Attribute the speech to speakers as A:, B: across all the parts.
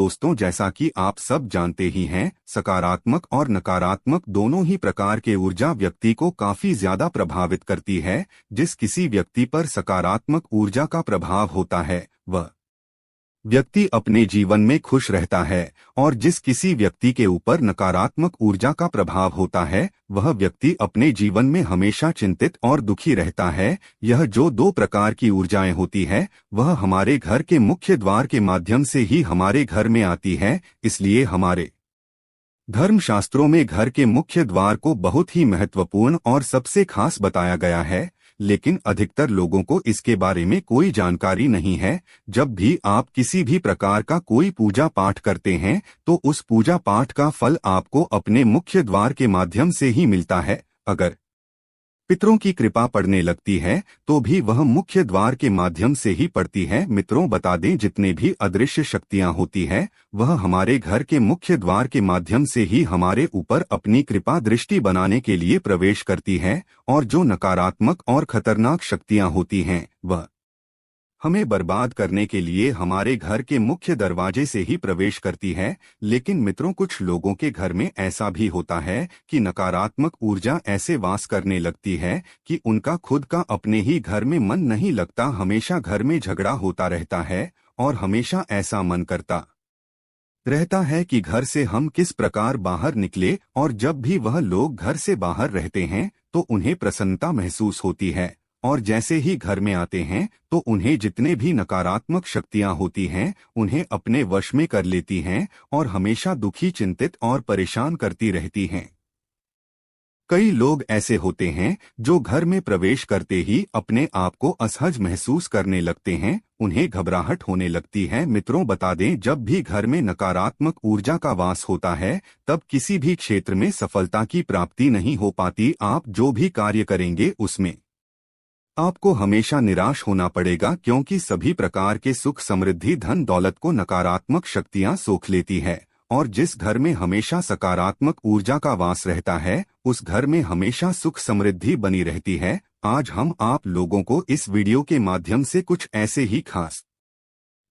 A: दोस्तों, जैसा कि आप सब जानते ही हैं, सकारात्मक और नकारात्मक दोनों ही प्रकार के ऊर्जा व्यक्ति को काफी ज्यादा प्रभावित करती है। जिस किसी व्यक्ति पर सकारात्मक ऊर्जा का प्रभाव होता है वह व्यक्ति अपने जीवन में खुश रहता है, और जिस किसी व्यक्ति के ऊपर नकारात्मक ऊर्जा का प्रभाव होता है वह व्यक्ति अपने जीवन में हमेशा चिंतित और दुखी रहता है। यह जो दो प्रकार की ऊर्जाएं होती है वह हमारे घर के मुख्य द्वार के माध्यम से ही हमारे घर में आती है। इसलिए हमारे धर्मशास्त्रों में घर के मुख्य द्वार को बहुत ही महत्वपूर्ण और सबसे खास बताया गया है, लेकिन अधिकतर लोगों को इसके बारे में कोई जानकारी नहीं है। जब भी आप किसी भी प्रकार का कोई पूजा पाठ करते हैं तो उस पूजा पाठ का फल आपको अपने मुख्य द्वार के माध्यम से ही मिलता है। अगर पितरों की कृपा पड़ने लगती है तो भी वह मुख्य द्वार के माध्यम से ही पड़ती है। मित्रों, बता दें, जितने भी अदृश्य शक्तियां होती है वह हमारे घर के मुख्य द्वार के माध्यम से ही हमारे ऊपर अपनी कृपा दृष्टि बनाने के लिए प्रवेश करती है, और जो नकारात्मक और खतरनाक शक्तियां होती हैं वह हमें बर्बाद करने के लिए हमारे घर के मुख्य दरवाजे से ही प्रवेश करती है। लेकिन मित्रों, कुछ लोगों के घर में ऐसा भी होता है कि नकारात्मक ऊर्जा ऐसे वास करने लगती है कि उनका खुद का अपने ही घर में मन नहीं लगता। हमेशा घर में झगड़ा होता रहता है और हमेशा ऐसा मन करता रहता है कि घर से हम किस प्रकार बाहर निकले, और जब भी वह लोग घर से बाहर रहते हैं तो उन्हें प्रसन्नता महसूस होती है, और जैसे ही घर में आते हैं तो उन्हें जितने भी नकारात्मक शक्तियां होती हैं उन्हें अपने वश में कर लेती हैं और हमेशा दुखी, चिंतित और परेशान करती रहती हैं। कई लोग ऐसे होते हैं जो घर में प्रवेश करते ही अपने आप को असहज महसूस करने लगते हैं, उन्हें घबराहट होने लगती है। मित्रों, बता दें, जब भी घर में नकारात्मक ऊर्जा का वास होता है तब किसी भी क्षेत्र में सफलता की प्राप्ति नहीं हो पाती। आप जो भी कार्य करेंगे उसमें आपको हमेशा निराश होना पड़ेगा, क्योंकि सभी प्रकार के सुख, समृद्धि, धन दौलत को नकारात्मक शक्तियां सोख लेती है। और जिस घर में हमेशा सकारात्मक ऊर्जा का वास रहता है उस घर में हमेशा सुख समृद्धि बनी रहती है। आज हम आप लोगों को इस वीडियो के माध्यम से कुछ ऐसे ही खास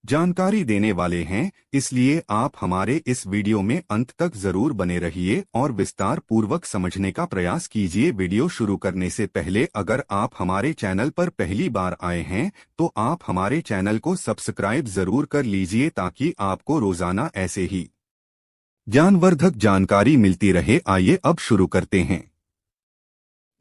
A: जानकारी देने वाले हैं, इसलिए आप हमारे इस वीडियो में अंत तक जरूर बने रहिए और विस्तार पूर्वक समझने का प्रयास कीजिए। वीडियो शुरू करने से पहले अगर आप हमारे चैनल पर पहली बार आए हैं तो आप हमारे चैनल को सब्सक्राइब जरूर कर लीजिए, ताकि आपको रोजाना ऐसे ही ज्ञानवर्धक जानकारी मिलती रहे। आइए अब शुरू करते हैं।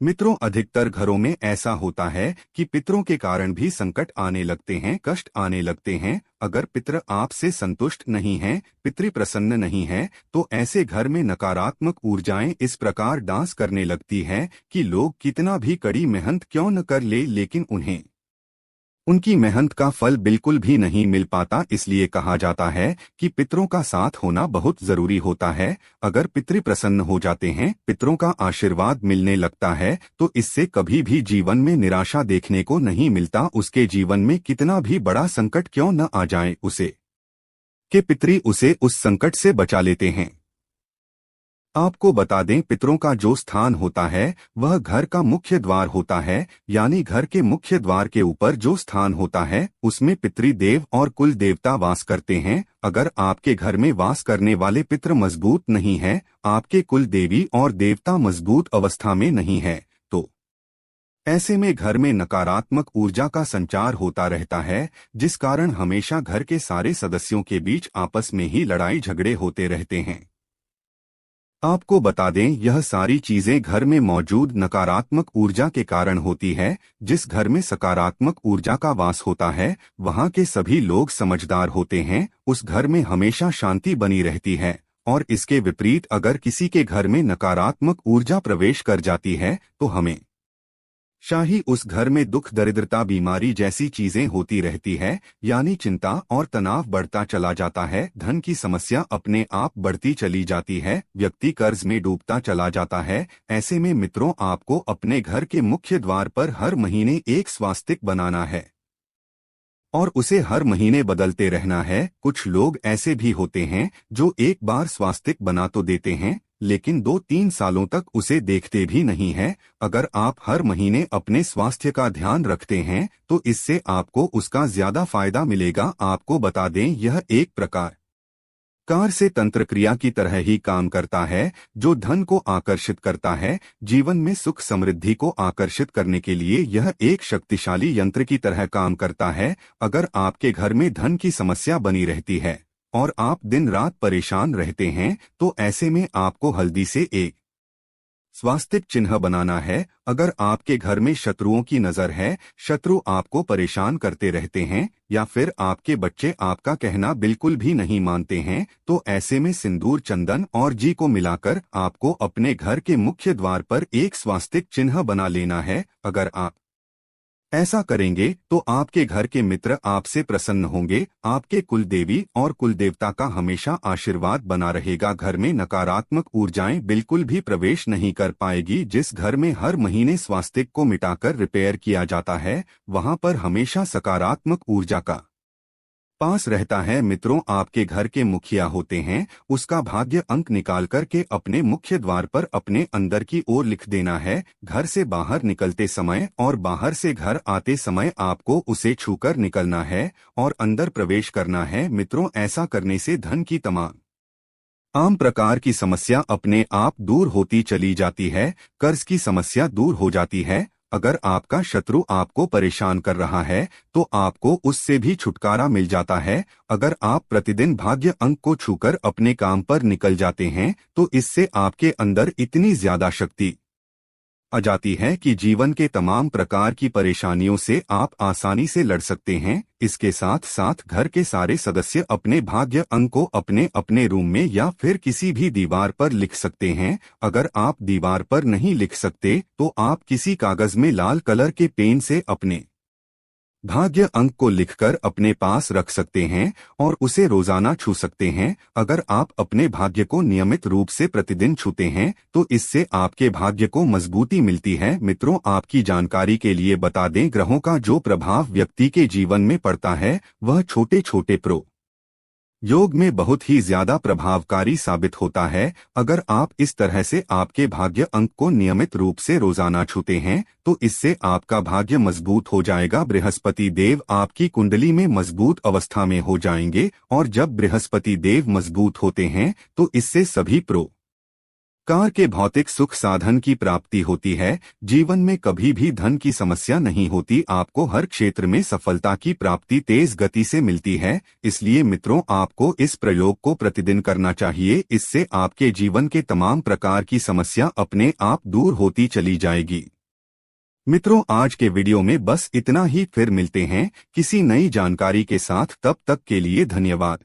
A: मित्रों, अधिकतर घरों में ऐसा होता है कि पितरों के कारण भी संकट आने लगते हैं, कष्ट आने लगते हैं। अगर पितर आपसे संतुष्ट नहीं हैं, पितृ प्रसन्न नहीं है, तो ऐसे घर में नकारात्मक ऊर्जाएं इस प्रकार डांस करने लगती है कि लोग कितना भी कड़ी मेहनत क्यों न कर ले, लेकिन उन्हें उनकी मेहनत का फल बिल्कुल भी नहीं मिल पाता। इसलिए कहा जाता है कि पितरों का साथ होना बहुत जरूरी होता है। अगर पितृ प्रसन्न हो जाते हैं, पितरों का आशीर्वाद मिलने लगता है, तो इससे कभी भी जीवन में निराशा देखने को नहीं मिलता। उसके जीवन में कितना भी बड़ा संकट क्यों न आ जाए उसे के पितृ उसे उस संकट से बचा लेते हैं। आपको बता दें, पितरों का जो स्थान होता है वह घर का मुख्य द्वार होता है, यानी घर के मुख्य द्वार के ऊपर जो स्थान होता है उसमें पितृदेव और कुल देवता वास करते हैं। अगर आपके घर में वास करने वाले पितर मजबूत नहीं है, आपके कुल देवी और देवता मजबूत अवस्था में नहीं है, तो ऐसे में घर में नकारात्मक ऊर्जा का संचार होता रहता है, जिस कारण हमेशा घर के सारे सदस्यों के बीच आपस में ही लड़ाई झगड़े होते रहते हैं। आपको बता दें, यह सारी चीजें घर में मौजूद नकारात्मक ऊर्जा के कारण होती है। जिस घर में सकारात्मक ऊर्जा का वास होता है वहां के सभी लोग समझदार होते हैं, उस घर में हमेशा शांति बनी रहती है। और इसके विपरीत अगर किसी के घर में नकारात्मक ऊर्जा प्रवेश कर जाती है तो हमें शाही उस घर में दुख, दरिद्रता, बीमारी जैसी चीजें होती रहती है, यानी चिंता और तनाव बढ़ता चला जाता है। धन की समस्या अपने आप बढ़ती चली जाती है, व्यक्ति कर्ज में डूबता चला जाता है। ऐसे में मित्रों, आपको अपने घर के मुख्य द्वार पर हर महीने एक स्वास्तिक बनाना है और उसे हर महीने बदलते रहना है। कुछ लोग ऐसे भी होते हैं जो एक बार स्वास्तिक बना तो देते हैं, लेकिन 2-3 सालों तक उसे देखते भी नहीं है। अगर आप हर महीने अपने स्वास्थ्य का ध्यान रखते हैं तो इससे आपको उसका ज्यादा फायदा मिलेगा। आपको बता दें, यह एक प्रकार कार से तंत्र क्रिया की तरह ही काम करता है, जो धन को आकर्षित करता है। जीवन में सुख समृद्धि को आकर्षित करने के लिए यह एक शक्तिशाली यंत्र की तरह काम करता है। अगर आपके घर में धन की समस्या बनी रहती है और आप दिन रात परेशान रहते हैं, तो ऐसे में आपको हल्दी से एक स्वास्तिक चिन्ह बनाना है। अगर आपके घर में शत्रुओं की नजर है, शत्रु आपको परेशान करते रहते हैं, या फिर आपके बच्चे आपका कहना बिल्कुल भी नहीं मानते हैं, तो ऐसे में सिंदूर, चंदन और घी को मिलाकर आपको अपने घर के मुख्य द्वार पर एक स्वास्तिक चिन्ह बना लेना है। अगर आप ऐसा करेंगे तो आपके घर के मित्र आपसे प्रसन्न होंगे, आपके कुल देवी और कुल देवता का हमेशा आशीर्वाद बना रहेगा। घर में नकारात्मक ऊर्जाएं बिल्कुल भी प्रवेश नहीं कर पाएगी। जिस घर में हर महीने स्वास्तिक को मिटाकर रिपेयर किया जाता है, वहां पर हमेशा सकारात्मक ऊर्जा का पास रहता है। मित्रों, आपके घर के मुखिया होते हैं, उसका भाग्य अंक निकाल कर के अपने मुख्य द्वार पर अपने अंदर की ओर लिख देना है। घर से बाहर निकलते समय और बाहर से घर आते समय आपको उसे छूकर निकलना है और अंदर प्रवेश करना है। मित्रों, ऐसा करने से धन की तमाम आम प्रकार की समस्या अपने आप दूर होती चली जाती है। कर्ज की समस्या दूर हो जाती है। अगर आपका शत्रु आपको परेशान कर रहा है, तो आपको उससे भी छुटकारा मिल जाता है। अगर आप प्रतिदिन भाग्य अंक को छूकर अपने काम पर निकल जाते हैं, तो इससे आपके अंदर इतनी ज्यादा शक्ति आ जाती है कि जीवन के तमाम प्रकार की परेशानियों से आप आसानी से लड़ सकते हैं। इसके साथ साथ घर के सारे सदस्य अपने भाग्य अंक को अपने अपने रूम में या फिर किसी भी दीवार पर लिख सकते हैं। अगर आप दीवार पर नहीं लिख सकते, तो आप किसी कागज में लाल कलर के पेन से अपने भाग्य अंक को लिखकर अपने पास रख सकते हैं और उसे रोजाना छू सकते हैं। अगर आप अपने भाग्य को नियमित रूप से प्रतिदिन छूते हैं, तो इससे आपके भाग्य को मजबूती मिलती है। मित्रों, आपकी जानकारी के लिए बता दें, ग्रहों का जो प्रभाव व्यक्ति के जीवन में पड़ता है, वह छोटे छोटे योग में बहुत ही ज्यादा प्रभावकारी साबित होता है। अगर आप इस तरह से आपके भाग्य अंक को नियमित रूप से रोजाना छूते हैं, तो इससे आपका भाग्य मजबूत हो जाएगा। बृहस्पति देव आपकी कुंडली में मजबूत अवस्था में हो जाएंगे, और जब बृहस्पति देव मजबूत होते हैं, तो इससे सभी कार के भौतिक सुख साधन की प्राप्ति होती है। जीवन में कभी भी धन की समस्या नहीं होती। आपको हर क्षेत्र में सफलता की प्राप्ति तेज गति से मिलती है। इसलिए मित्रों, आपको इस प्रयोग को प्रतिदिन करना चाहिए। इससे आपके जीवन के तमाम प्रकार की समस्या अपने आप दूर होती चली जाएगी। मित्रों, आज के वीडियो में बस इतना ही। फिर मिलते हैं किसी नई जानकारी के साथ। तब तक के लिए धन्यवाद।